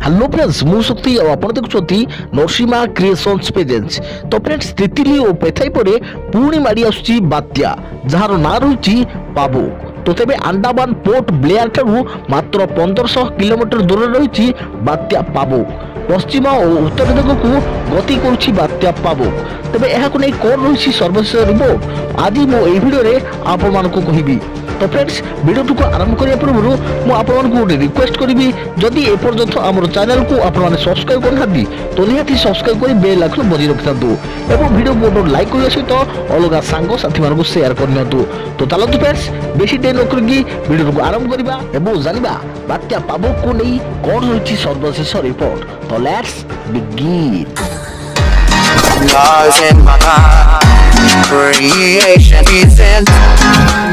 Hello friends मु शक्ति और आपण देखुछती नरसिम्हा क्रिएशंस पेजेंस। तो फ्रेंड्स तितली और पेथाई परे पुणी मारी आसुची बात्या जार ना रही पाबु। तो तेबे अंडमान पोर्ट ब्लेयर ठारू मात्र 1500 किलोमीटर दूर रही बात्या पाबु। पश्चिम और उत्तर दिग को गति करुछि बात्या पाबु। तेबे एहाकु नै कोन रही सर्वशेष रिपोर्ट आज मो ए वीडियो रे आपण मानकु कहिबी। तो फ्रेंड्स वीडियो को आरंभ करिया पूर्व मु आपण को रिक्वेस्ट करी जदि ए पर्यंत आम चैनल को आपण सब्सक्राइब करना तो निहाती सब्सक्राइब कर बेल आइकन बजाय रखिथांतु एवं वीडियो को लाइक करने सहित अलग सांग साथी मानक शेयर करनियंतु। तो चलतु फ्रेंड्स बेसी देर न करिकी वीडियो को आरंभ करिबा एवं जानिबा बात्या पाबु को नै कोन होछि सर्वशेष रिपोर्ट। तो let's begin. Lost in my mind, creation descends.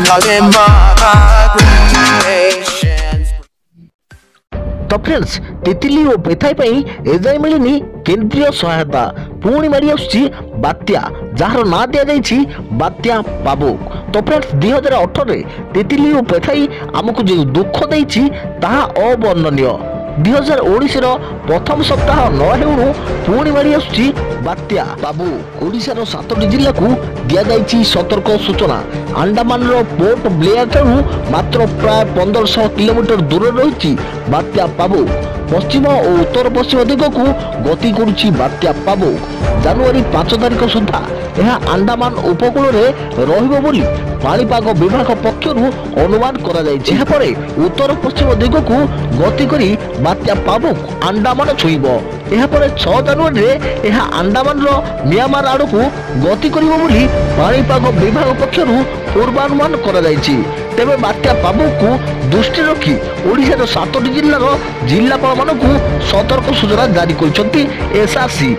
Lost in my mind, creation. तो फ्रेंड्स तितली और पेथाई पई एजाय मिलनी केंद्रीय सहायता पुणी मारी आसुची बात्या जार ना दिया जाइछि बात्या पाबु। तो फ्रेंड्स 2018 रे तितली और पेथाई हमकु जो दुख देइछि ताहा अवर्णनीय। 2019 रो प्रथम सप्ताह न हेउनु पुणी मारी आसुची बात्या पाबु। ओडिशार 7टी जिल्ला को दिया जाइछि सतर्क सूचना। अंडमान रो पोर्ट ब्लेयर ठारू मात्र प्राय 1500 किलोमीटर दूर रही बात्या पाबु। पश्चिम और उत्तर पश्चिम दिग को गति करुछि बात्या पाबु। जनवरी 5 तारिख सुधा यह अंडमान उपकूल रे रहिबो बोली पाणीपाग विभाग पक्षरु अनुमान करा जाइछि। एहा परे उत्तर पश्चिम दिग को गति करी बात्या पाबु अंडमान छुइबो। एहा परे 6 जनवरी रे यह अंडमान रो म्यांमार आड़ को गति करिबो बोली पाणीपाग विभाग पक्षरु पूर्वानुमान करा जाइछि। तेबे बात्या पाबु को दृष्टि रखी ओडिशार 7टी जिल्लार जिल्लापाल मानकु सतर्क सूचना जारी करिसंती एसआरसी।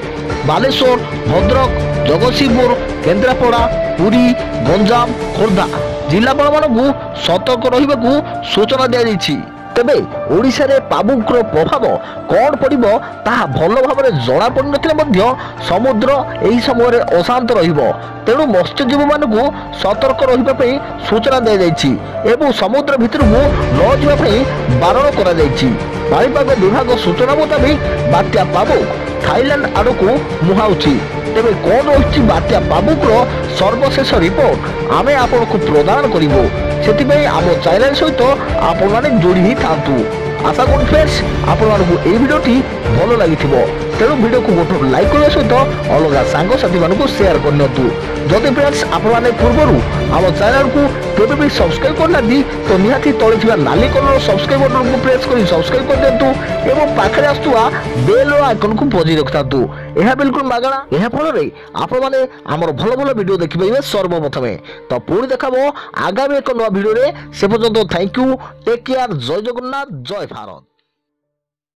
बालेश्वर, भद्रक, जगतसिंहपुर, केन्द्रापड़ा, पुरी, गंजाम, खोर्धा जिल्लापाल मानकु सतर्क रहिबाकु सूचना दिया जाइछि। तेबे ओडिशा रे पाबुकर प्रभाव कौन पड़िबो ताहा भल भाबरे जणा पड़ नथिले मध्य समुद्र एही समय रे अशांत रहिबो। तेणु मत्स्यजीवी मानकु सतर्क रहिबा पई सूचना दिया जाइछि एवं समुद्र भितर को न जिबा पई बारण करा जाइछि। पाणीपाग विभाग सूचना मुताबिक बात्या पाबु थाईलैंड आड़ को मुहाउछि। तेबे कौन रही बात्या पाबुकर सर्वशेष रिपोर्ट आमे आपण को प्रदान करिबो। सेतिबे आम चैनल सहित आपण माने जोड़ी ही थांतु। आशा करूँ फ्रेंड्स आपण मानकु ए वीडियोटी भल लागिथिबो। तेणु वीडियो को गोटे लाइक करने सहित अलग सांग साथी मानकु शेयर करनियंतु। जदि फ्रेंड्स आपण माने पूर्वरु आम चैनल को केबे भी सब्सक्राइब करना तो निहाती तळे थिबा नाली कलर सब्सक्राइब बटन को प्रेस करी सब्सक्राइब कर देंतु एवं पाखरे आस्तुआ बेल आइकन को बजाय रखतांतु। एहा बिल्कुल मागणा। एहा फल रे आपण माने हमर भल भल वीडियो देखिबे सर्वप्रथमे। तो पुणी देखाबो आगामी एक नवा वीडियो रे। से पर्यंत थैंक यू, टेक केयर, जय जगन्नाथ, जय भारत।